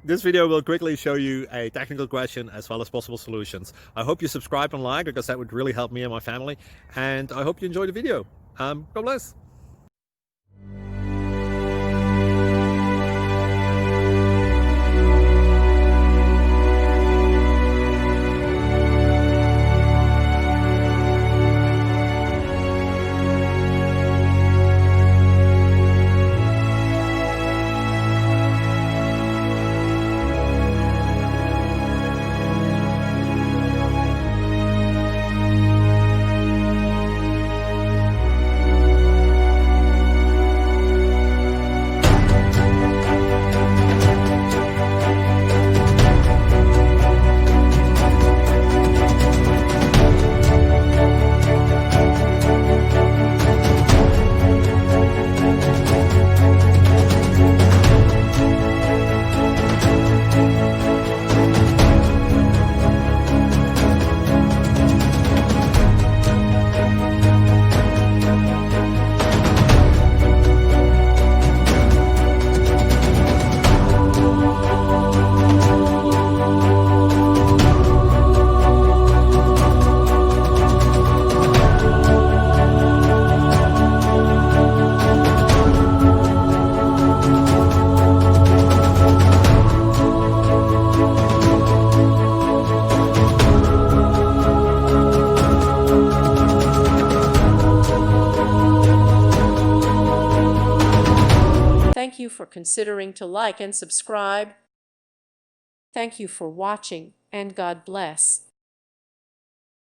This video will quickly show you a technical question as well as possible solutions. I hope you subscribe and like, because that would really help me and my family. And I hope you enjoy the video. God bless. Thank you for considering to like and subscribe. Thank you for watching, and God bless.